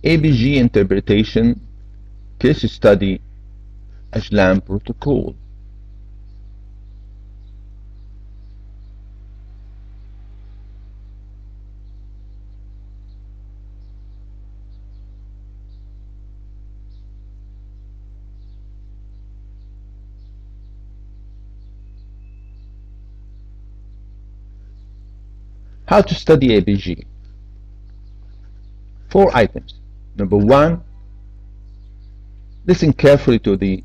ABG interpretation, case study, Aglan protocol. How to study ABG? 4 items. Number 1, listen carefully to the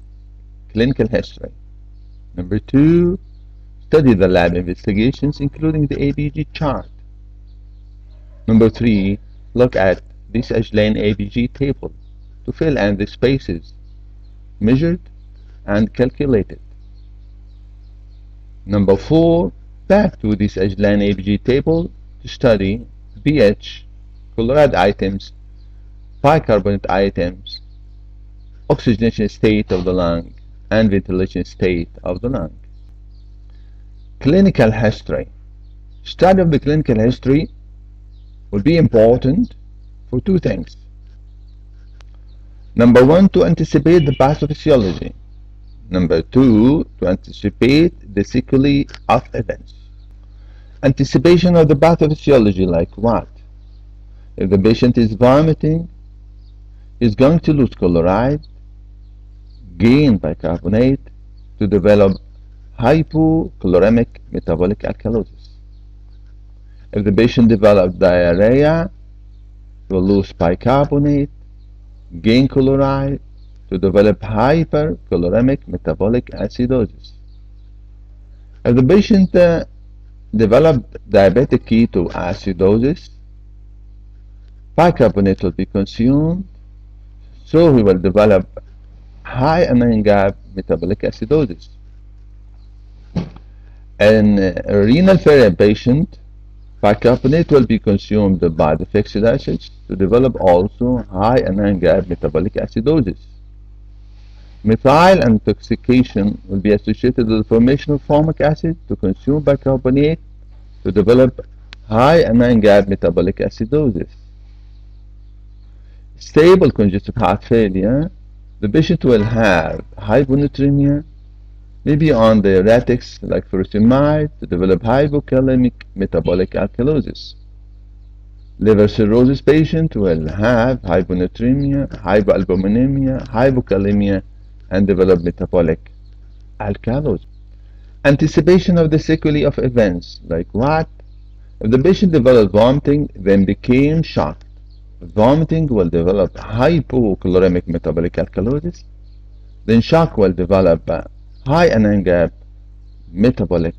clinical history. Number 2, study the lab investigations, including the ABG chart. Number 3, look at this Aglan ABG table to fill in the spaces measured and calculated. Number 4, back to this Aglan ABG table to study pH, chloride items, bicarbonate items, oxygenation state of the lung, and ventilation state of the lung. Clinical history. Study of the clinical history will be important for 2 things. Number 1, to anticipate the pathophysiology. Number 2, to anticipate the sequelae of events. Anticipation of the pathophysiology, like what? If the patient is vomiting, is going to lose chloride, gain bicarbonate, to develop hypochloremic metabolic alkalosis. If the patient develops diarrhea, will lose bicarbonate, gain chloride, to develop hyperchloremic metabolic acidosis. If the patient develops diabetic ketoacidosis, bicarbonate will be consumed, so he will develop high anion gap metabolic acidosis. In a renal failure patient, bicarbonate will be consumed by the fixed acids to develop also high anion gap metabolic acidosis. Methyl intoxication will be associated with the formation of formic acid to consume bicarbonate to develop high anion gap metabolic acidosis. Stable congestive heart failure, the patient will have hyponatremia, maybe on diuretics like furosemide to develop hypokalemic metabolic alkalosis. Liver cirrhosis patient will have hyponatremia, hypoalbuminemia, hypokalemia, and develop metabolic alkalosis. Anticipation of the sequelae of events, like what? If the patient develops vomiting, then became shocked, vomiting will develop hypochloremic metabolic alkalosis, then shock will develop high anion gap metabolic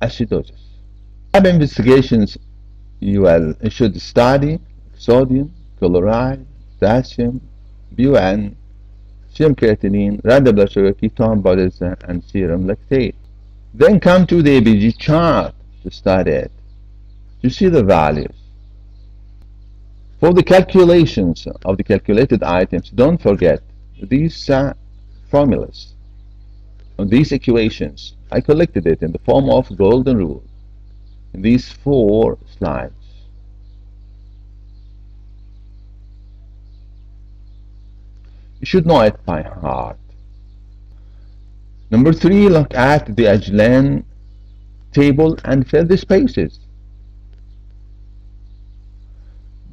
acidosis. Lab investigations, you should study sodium, chloride, potassium, BUN, serum creatinine, random blood sugar, ketone bodies, and serum lactate. Then come to the ABG chart to study it, to see the values. For the calculations of the calculated items, don't forget these formulas, these equations. I collected it in the form of golden rule in these 4 slides. You should know it by heart. Number 3, look at the Aglan table and fill the spaces.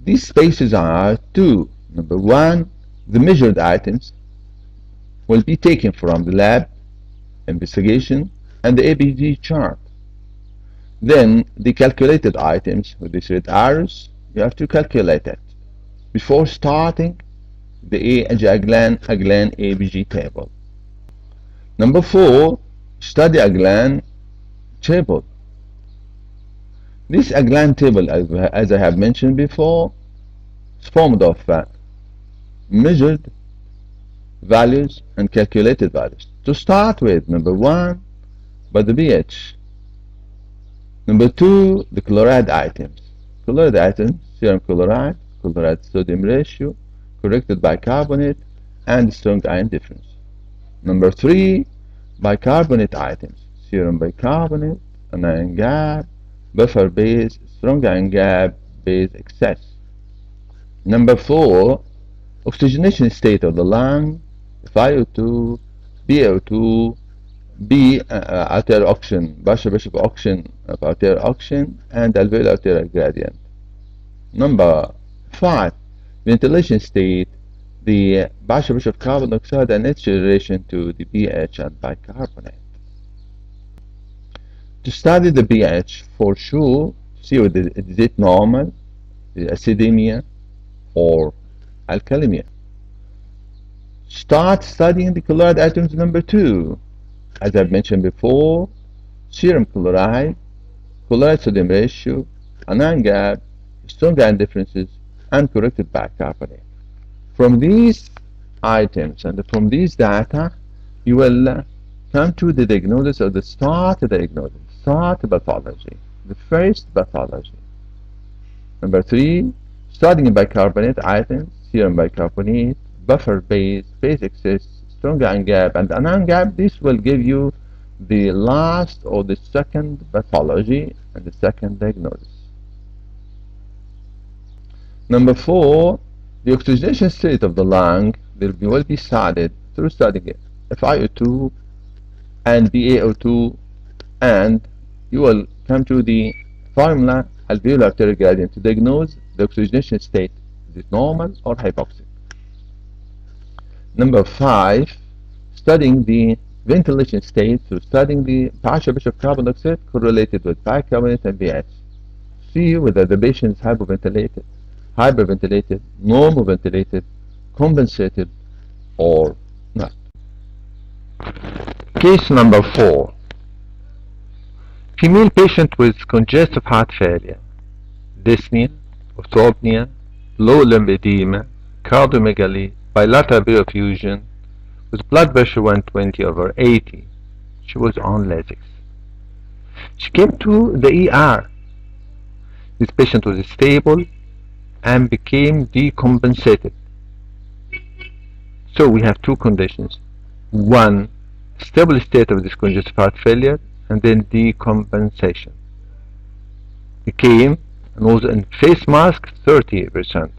These spaces are 2. Number 1, the measured items will be taken from the lab investigation and the ABG chart. Then the calculated items with these red arrows, you have to calculate it before starting the Aglan ABG table. Number 4, study Aglan table. This Aglan table, as I have mentioned before, is formed of measured values and calculated values. To start with, number 1, by the pH. Number 2, the chloride items. Chloride items, serum chloride, chloride sodium ratio, corrected bicarbonate, and strong ion difference. Number 3, bicarbonate items, serum bicarbonate, anion gap, buffer base, strong ion gap, base excess. Number 4, oxygenation state of the lung, FiO2, BO2, B arterial oxygen, Bishop oxygen of arterial oxygen, and alveolar arterial gradient. Number 5, ventilation state, the Bishop carbon dioxide and its relation to the pH and bicarbonate. To study the pH, for sure, see whether is it normal, acidemia, or alkalemia. Start studying the chloride atoms. Number 2, as I've mentioned before, serum chloride, chloride sodium ratio, anion gap, strong ion differences, and corrected bicarbonate. From these items and from these data, you will come to the diagnosis of the start diagnosis, start pathology, the first pathology. Number 3, studying bicarbonate items, serum bicarbonate, buffer base, phase excess, strong ion gap, and anion gap. This will give you the last or the second pathology and the second diagnosis. Number 4, the oxygenation state of the lung will be studied through studying FiO2 and BaO2, and you will come to the formula alveolar arterial gradient to diagnose the oxygenation state. Is it normal or hypoxic? Number 5, studying the ventilation state through studying the partial of carbon dioxide correlated with bicarbonate and pH. See whether the patient is hypoventilated, hyperventilated, normoventilated, compensated, or not. Case number 4. Female patient with congestive heart failure, dyspnea, orthopnea, low limb edema, cardiomegaly, bilateral perfusion, with blood pressure 120/80. She was on Lasix. She came to the ER. This patient was stable and became decompensated. So we have two conditions. One, stable state of this congestive heart failure, and then decompensation. He came and was in face mask 30%,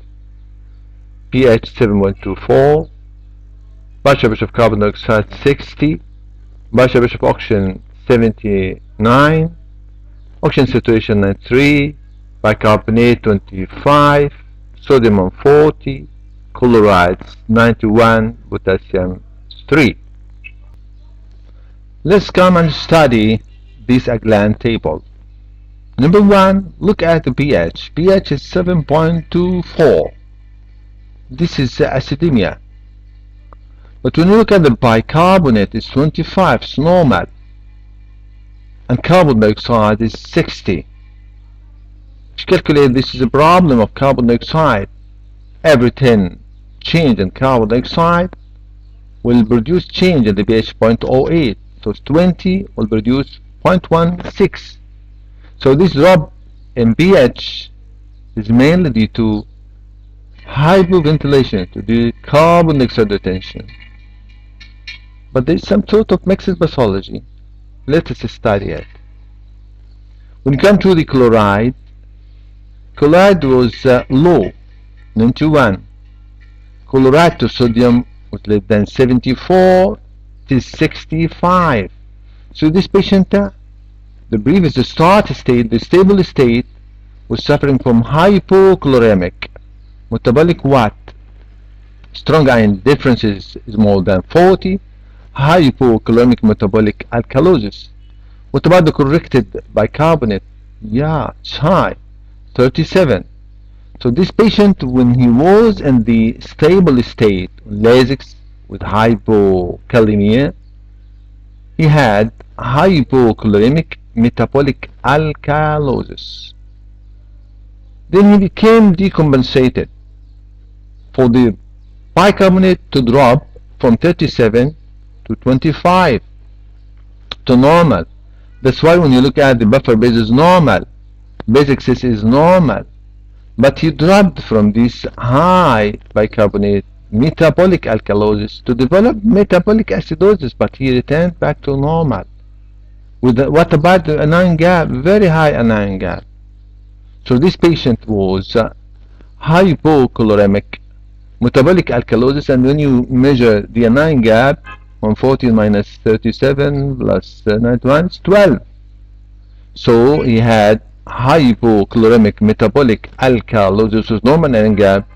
pH 7.24, partial pressure of carbon dioxide 60, partial pressure of oxygen 79, oxygen saturation 93, bicarbonate 25, sodium 40, chlorides 91, potassium 3. Let's come and study this Aglan table. Number 1, look at the pH. pH is 7.24. This is acidemia. But when you look at the bicarbonate, it's 25, it's normal. And carbon dioxide is 60. If you calculate, this is a problem of carbon dioxide. Every 10 change in carbon dioxide will produce change in the pH 0.08. So 20 will produce 0.16. So this drop in pH is mainly due to hypoventilation, to the carbon dioxide retention. But there is some sort of mixed pathology. Let us study it. When you come to the chloride was low, 91. Chloride to sodium was less than 74. It is 65. So this patient, the previous start state, the stable state, was suffering from hypochloremic metabolic what? Strong ion differences is more than 40. Hypochloremic metabolic alkalosis. What about the corrected bicarbonate? Yeah, it's high, 37. So this patient, when he was in the stable state, Lasix with hypokalemia, he had hypochloremic metabolic alkalosis. Then he became decompensated for the bicarbonate to drop from 37 to 25 to normal. That's why when you look at the buffer base is normal, base excess is normal, but he dropped from this high bicarbonate metabolic alkalosis to develop metabolic acidosis, but he returned back to normal. What about the anion gap? Very high anion gap. So this patient was hypochloremic metabolic alkalosis, and when you measure the anion gap, 114 minus 37 plus 91 is 12. So he had hypochloremic metabolic alkalosis with normal anion gap,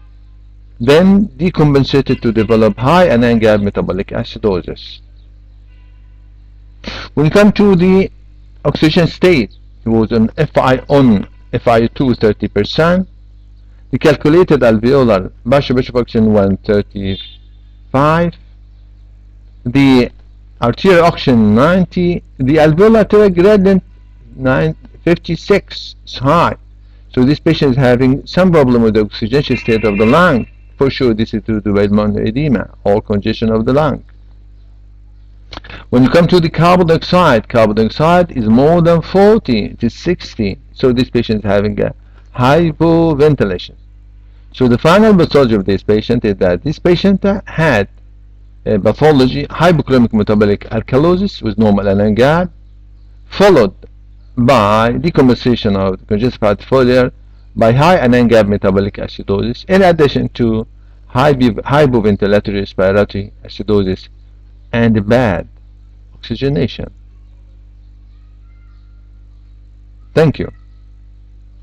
then decompensated to develop high anion gap metabolic acidosis. When you come to the oxygen state, it was an FiO2 30%. The calculated alveolar partial pressure of oxygen 135. The arterial oxygen 90. The alveolar arterial gradient 56 is high. So this patient is having some problem with the oxygenation state of the lung. For sure, this is due to pulmonary edema or congestion of the lung. When you come to the carbon dioxide is more than 40, it is 60. So this patient is having a hypoventilation. So the final pathology of this patient is that this patient had a pathology hypochloremic metabolic alkalosis with normal anion gap, followed by decompensation of congestive heart failure by high anion gap metabolic acidosis, in addition to hypoventilatory respiratory acidosis and bad oxygenation. Thank you.